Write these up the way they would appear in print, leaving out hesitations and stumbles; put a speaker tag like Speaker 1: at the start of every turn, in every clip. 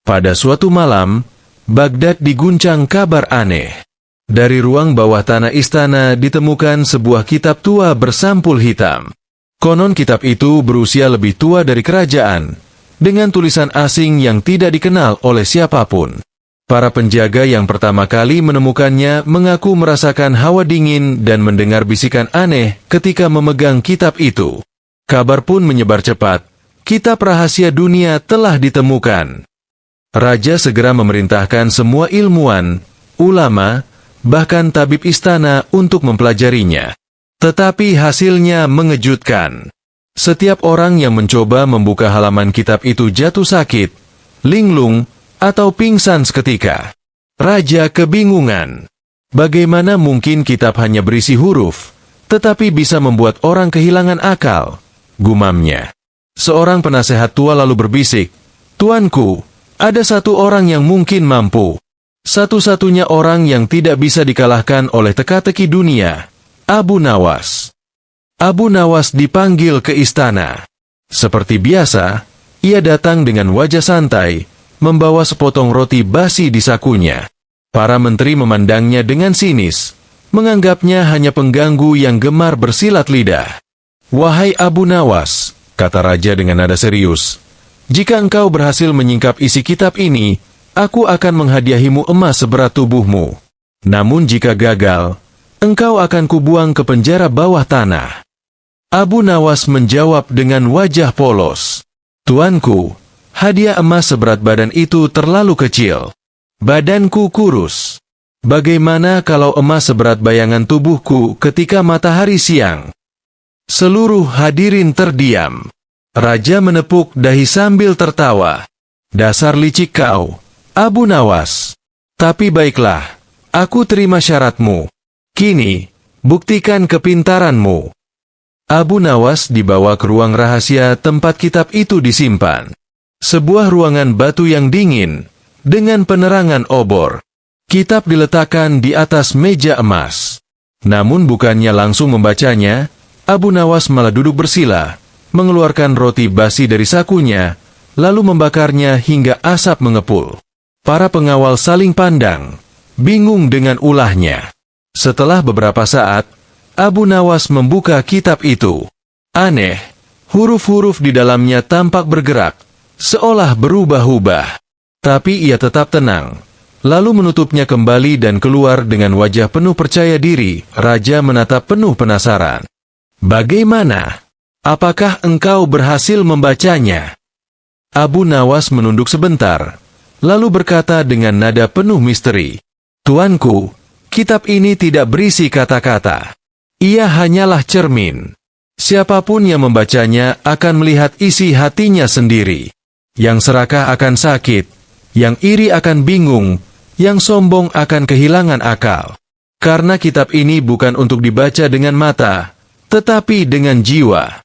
Speaker 1: Pada suatu malam, Baghdad diguncang kabar aneh. Dari ruang bawah tanah istana ditemukan sebuah kitab tua bersampul hitam. Konon kitab itu berusia lebih tua dari kerajaan, dengan tulisan asing yang tidak dikenal oleh siapapun. Para penjaga yang pertama kali menemukannya mengaku merasakan hawa dingin dan mendengar bisikan aneh ketika memegang kitab itu. Kabar pun menyebar cepat, kitab rahasia dunia telah ditemukan. Raja segera memerintahkan semua ilmuwan, ulama, bahkan tabib istana untuk mempelajarinya. Tetapi hasilnya mengejutkan. Setiap orang yang mencoba membuka halaman kitab itu jatuh sakit, linglung, atau pingsan seketika. Raja kebingungan. Bagaimana mungkin kitab hanya berisi huruf, tetapi bisa membuat orang kehilangan akal? Gumamnya. Seorang penasehat tua lalu berbisik, "Tuanku, ada satu orang yang mungkin mampu. Satu-satunya orang yang tidak bisa dikalahkan oleh teka-teki dunia, Abu Nawas." Abu Nawas dipanggil ke istana. Seperti biasa, ia datang dengan wajah santai, membawa sepotong roti basi di sakunya. Para menteri memandangnya dengan sinis, menganggapnya hanya pengganggu yang gemar bersilat lidah. "Wahai Abu Nawas," kata raja dengan nada serius, "jika engkau berhasil menyingkap isi kitab ini, aku akan menghadiahimu emas seberat tubuhmu. Namun jika gagal, engkau akan kubuang ke penjara bawah tanah." Abu Nawas menjawab dengan wajah polos, "Tuanku, hadiah emas seberat badan itu terlalu kecil. Badanku kurus. Bagaimana kalau emas seberat bayangan tubuhku ketika matahari siang?" Seluruh hadirin terdiam. Raja menepuk dahi sambil tertawa. "Dasar licik kau, Abu Nawas. Tapi baiklah, aku terima syaratmu. Kini, buktikan kepintaranmu." Abu Nawas dibawa ke ruang rahasia tempat kitab itu disimpan. Sebuah ruangan batu yang dingin, dengan penerangan obor. Kitab diletakkan di atas meja emas. Namun bukannya langsung membacanya, Abu Nawas malah duduk bersila, mengeluarkan roti basi dari sakunya, lalu membakarnya hingga asap mengepul. Para pengawal saling pandang, bingung dengan ulahnya. Setelah beberapa saat, Abu Nawas membuka kitab itu. Aneh, huruf-huruf di dalamnya tampak bergerak, seolah berubah-ubah. Tapi ia tetap tenang, lalu menutupnya kembali dan keluar dengan wajah penuh percaya diri. Raja menatap penuh penasaran. "Bagaimana? Apakah engkau berhasil membacanya?" Abu Nawas menunduk sebentar, lalu berkata dengan nada penuh misteri, "Tuanku, kitab ini tidak berisi kata-kata. Ia hanyalah cermin. Siapapun yang membacanya akan melihat isi hatinya sendiri. Yang serakah akan sakit, yang iri akan bingung, yang sombong akan kehilangan akal. Karena kitab ini bukan untuk dibaca dengan mata, tetapi dengan jiwa."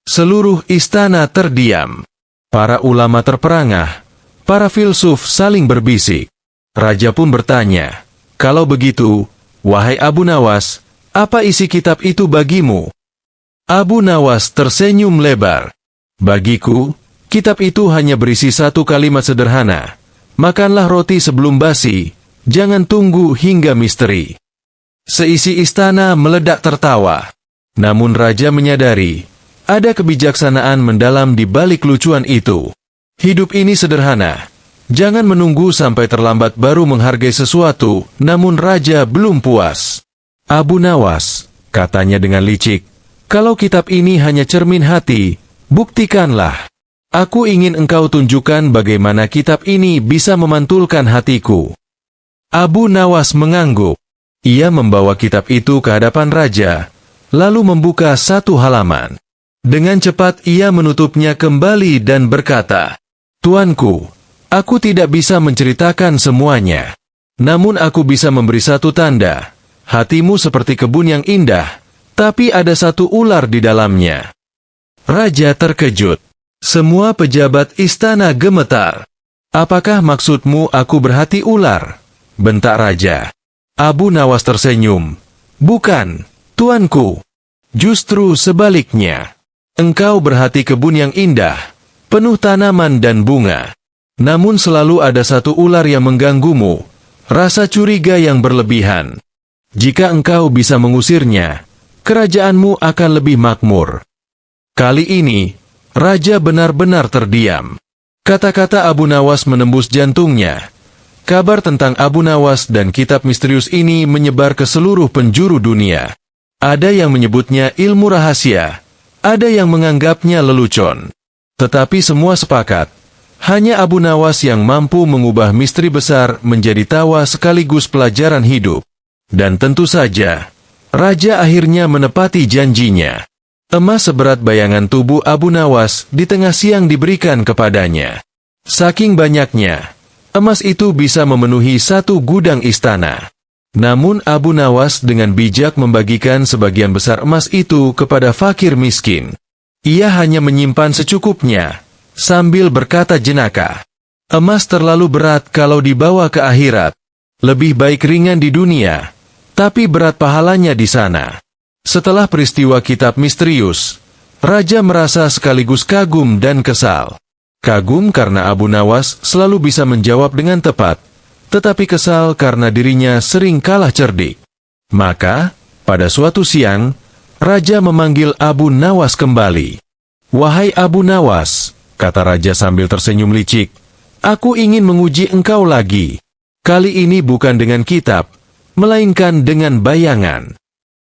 Speaker 1: Seluruh istana terdiam. Para ulama terperangah, para filsuf saling berbisik. Raja pun bertanya, "Kalau begitu, wahai Abu Nawas, apa isi kitab itu bagimu?" Abu Nawas tersenyum lebar. "Bagiku, kitab itu hanya berisi satu kalimat sederhana. Makanlah roti sebelum basi, jangan tunggu hingga misteri." Seisi istana meledak tertawa. Namun raja menyadari, ada kebijaksanaan mendalam di balik lucuan itu. Hidup ini sederhana. Jangan menunggu sampai terlambat baru menghargai sesuatu, namun raja belum puas. "Abu Nawas," katanya dengan licik, "kalau kitab ini hanya cermin hati, buktikanlah. Aku ingin engkau tunjukkan bagaimana kitab ini bisa memantulkan hatiku." Abu Nawas mengangguk. Ia membawa kitab itu ke hadapan raja, lalu membuka satu halaman. Dengan cepat ia menutupnya kembali dan berkata, "Tuanku, aku tidak bisa menceritakan semuanya. Namun aku bisa memberi satu tanda. Hatimu seperti kebun yang indah, tapi ada satu ular di dalamnya." Raja terkejut. Semua pejabat istana gemetar. "Apakah maksudmu aku berhati ular?" bentak raja. Abu Nawas tersenyum. "Bukan, tuanku. Justru sebaliknya. Engkau berhati kebun yang indah, penuh tanaman dan bunga. Namun selalu ada satu ular yang mengganggumu, rasa curiga yang berlebihan. Jika engkau bisa mengusirnya, kerajaanmu akan lebih makmur. Kali ini, raja benar-benar terdiam. Kata-kata Abu Nawas menembus jantungnya. Kabar tentang Abu Nawas dan kitab misterius ini menyebar ke seluruh penjuru dunia. Ada yang menyebutnya ilmu rahasia, ada yang menganggapnya lelucon. Tetapi semua sepakat, hanya Abu Nawas yang mampu mengubah misteri besar menjadi tawa sekaligus pelajaran hidup. Dan tentu saja, raja akhirnya menepati janjinya. Emas seberat bayangan tubuh Abu Nawas di tengah siang diberikan kepadanya. Saking banyaknya, emas itu bisa memenuhi satu gudang istana. Namun Abu Nawas dengan bijak membagikan sebagian besar emas itu kepada fakir miskin. Ia hanya menyimpan secukupnya, sambil berkata jenaka, "Emas terlalu berat kalau dibawa ke akhirat. Lebih baik ringan di dunia, tapi berat pahalanya di sana." Setelah peristiwa kitab misterius, raja merasa sekaligus kagum dan kesal. Kagum karena Abu Nawas selalu bisa menjawab dengan tepat, tetapi kesal karena dirinya sering kalah cerdik. Maka, pada suatu siang, raja memanggil Abu Nawas kembali. "Wahai Abu Nawas," kata raja sambil tersenyum licik, "aku ingin menguji engkau lagi. Kali ini bukan dengan kitab, melainkan dengan bayangan."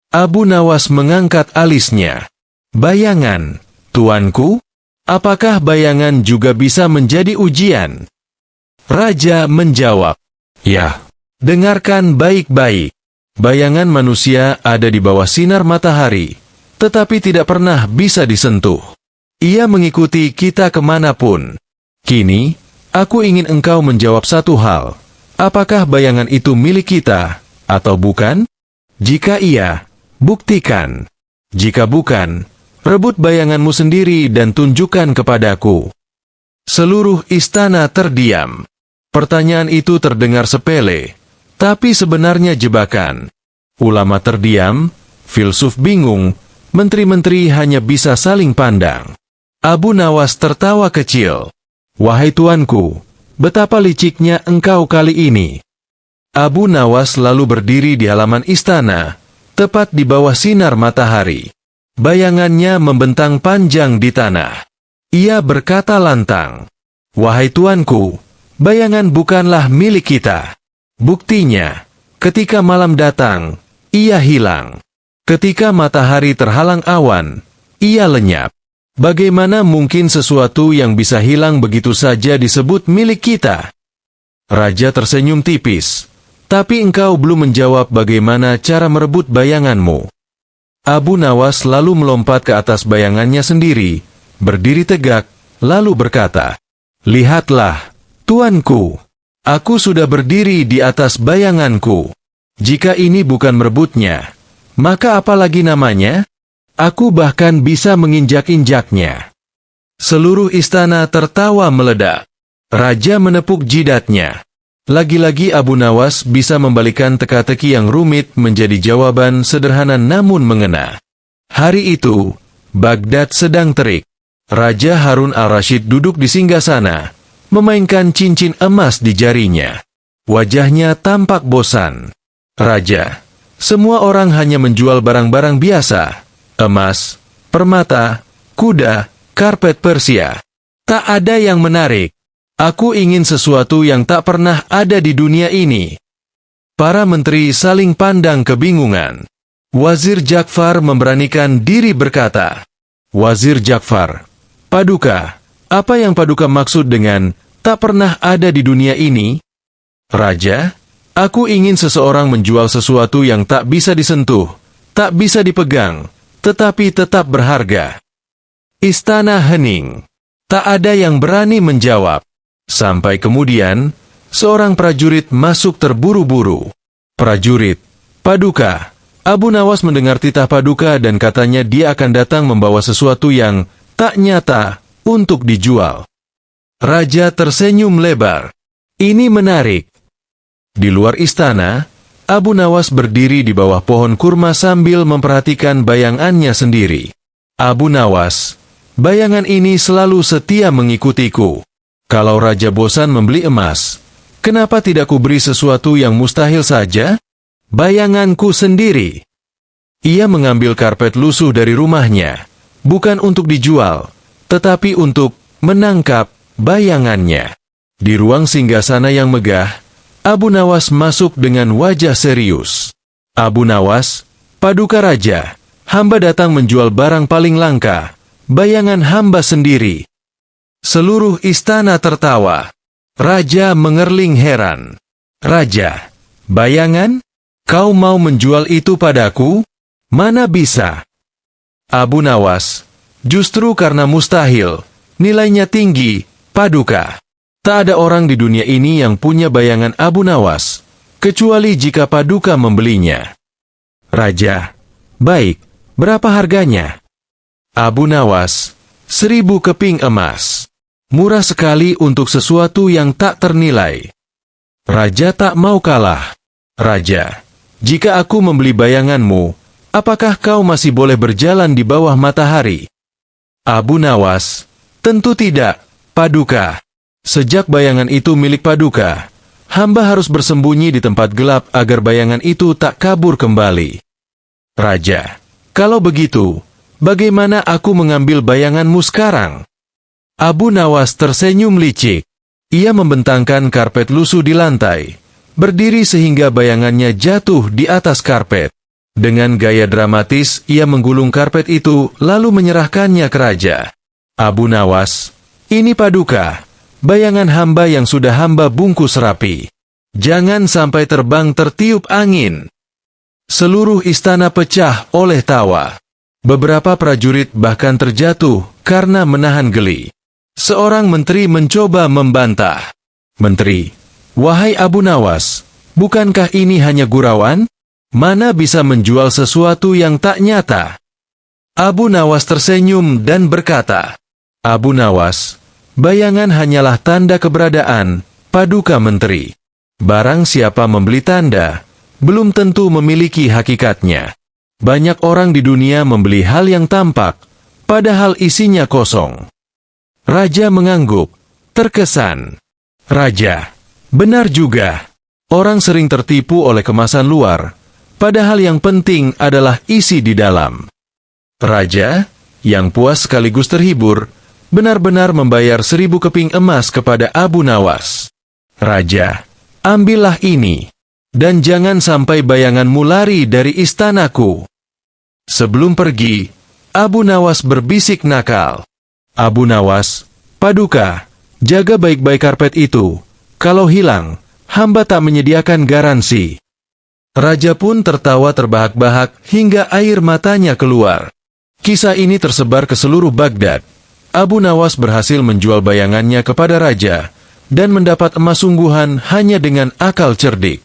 Speaker 1: Abu Nawas mengangkat alisnya. "Bayangan, tuanku? Apakah bayangan juga bisa menjadi ujian?" Raja menjawab, "Ya, dengarkan baik-baik. Bayangan manusia ada di bawah sinar matahari, tetapi tidak pernah bisa disentuh. Ia mengikuti kita kemanapun. Kini, aku ingin engkau menjawab satu hal. Apakah bayangan itu milik kita, atau bukan? Jika iya, buktikan. Jika bukan, rebut bayanganmu sendiri dan tunjukkan kepadaku." Seluruh istana terdiam. Pertanyaan itu terdengar sepele, tapi sebenarnya jebakan. Ulama terdiam, filsuf bingung, menteri-menteri hanya bisa saling pandang. Abu Nawas tertawa kecil. "Wahai tuanku, betapa liciknya engkau kali ini." Abu Nawas lalu berdiri di halaman istana, tepat di bawah sinar matahari. Bayangannya membentang panjang di tanah. Ia berkata lantang, "Wahai tuanku, bayangan bukanlah milik kita. Buktinya, ketika malam datang, ia hilang. Ketika matahari terhalang awan, ia lenyap. Bagaimana mungkin sesuatu yang bisa hilang begitu saja disebut milik kita?" Raja tersenyum tipis. "Tapi engkau belum menjawab bagaimana cara merebut bayanganmu." Abu Nawas lalu melompat ke atas bayangannya sendiri, berdiri tegak, lalu berkata, "Lihatlah, tuanku, aku sudah berdiri di atas bayanganku. Jika ini bukan merebutnya, maka apa lagi namanya? Aku bahkan bisa menginjak-injaknya." Seluruh istana tertawa meledak. Raja menepuk jidatnya. Lagi-lagi Abu Nawas bisa membalikan teka-teki yang rumit menjadi jawaban sederhana namun mengena. Hari itu, Baghdad sedang terik. Raja Harun al-Rashid duduk di singgasana, memainkan cincin emas di jarinya. Wajahnya tampak bosan. "Raja, semua orang hanya menjual barang-barang biasa. Emas, permata, kuda, karpet Persia. Tak ada yang menarik. Aku ingin sesuatu yang tak pernah ada di dunia ini." Para menteri saling pandang kebingungan. Wazir Ja'far memberanikan diri berkata, "Wazir Ja'far, Paduka, apa yang Paduka maksud dengan tak pernah ada di dunia ini?" "Raja, aku ingin seseorang menjual sesuatu yang tak bisa disentuh, tak bisa dipegang, tetapi tetap berharga." Istana hening. Tak ada yang berani menjawab. Sampai kemudian, seorang prajurit masuk terburu-buru. "Prajurit, Paduka." Abu Nawas mendengar titah Paduka dan katanya dia akan datang membawa sesuatu yang tak nyata untuk dijual. Raja tersenyum lebar. "Ini menarik." Di luar istana, Abu Nawas berdiri di bawah pohon kurma sambil memperhatikan bayangannya sendiri. "Abu Nawas, bayangan ini selalu setia mengikutiku. Kalau raja bosan membeli emas, kenapa tidak kuberi sesuatu yang mustahil saja? Bayanganku sendiri. Ia mengambil karpet lusuh dari rumahnya, bukan untuk dijual, tetapi untuk menangkap bayangannya. Di ruang singgasana yang megah, Abu Nawas masuk dengan wajah serius. Abu Nawas, Paduka Raja, hamba datang menjual barang paling langka, bayangan hamba sendiri. Seluruh istana tertawa. Raja mengerling heran. Raja, bayangan? Kau mau menjual itu padaku? Mana bisa? Abu Nawas, justru karena mustahil, nilainya tinggi, Paduka. Tak ada orang di dunia ini yang punya bayangan Abu Nawas, kecuali jika Paduka membelinya. Raja, baik, berapa harganya? Abu Nawas, 1000 keping emas. Murah sekali untuk sesuatu yang tak ternilai. Raja tak mau kalah. Raja, jika aku membeli bayanganmu, apakah kau masih boleh berjalan di bawah matahari? Abu Nawas, tentu tidak, Paduka. Sejak bayangan itu milik Paduka, hamba harus bersembunyi di tempat gelap agar bayangan itu tak kabur kembali. Raja, kalau begitu, bagaimana aku mengambil bayanganmu sekarang? Abu Nawas tersenyum licik. Ia membentangkan karpet lusuh di lantai, berdiri sehingga bayangannya jatuh di atas karpet. Dengan gaya dramatis, ia menggulung karpet itu, lalu menyerahkannya ke raja. Abu Nawas, ini Paduka, bayangan hamba yang sudah hamba bungkus rapi. Jangan sampai terbang tertiup angin. Seluruh istana pecah oleh tawa. Beberapa prajurit bahkan terjatuh karena menahan geli. Seorang menteri mencoba membantah. Menteri, wahai Abu Nawas, bukankah ini hanya gurauan? Mana bisa menjual sesuatu yang tak nyata? Abu Nawas tersenyum dan berkata, Abu Nawas, bayangan hanyalah tanda keberadaan, Paduka Menteri. Barang siapa membeli tanda, belum tentu memiliki hakikatnya. Banyak orang di dunia membeli hal yang tampak, padahal isinya kosong. Raja mengangguk, terkesan. Raja, benar juga. Orang sering tertipu oleh kemasan luar, padahal yang penting adalah isi di dalam. Raja, yang puas sekaligus terhibur, benar-benar membayar 1000 keping emas kepada Abu Nawas. Raja, ambillah ini, dan jangan sampai bayanganmu lari dari istanaku. Sebelum pergi, Abu Nawas berbisik nakal. Abu Nawas, Paduka, jaga baik-baik karpet itu. Kalau hilang, hamba tak menyediakan garansi. Raja pun tertawa terbahak-bahak hingga air matanya keluar. Kisah ini tersebar ke seluruh Baghdad. Abu Nawas berhasil menjual bayangannya kepada raja dan mendapat emas sungguhan hanya dengan akal cerdik.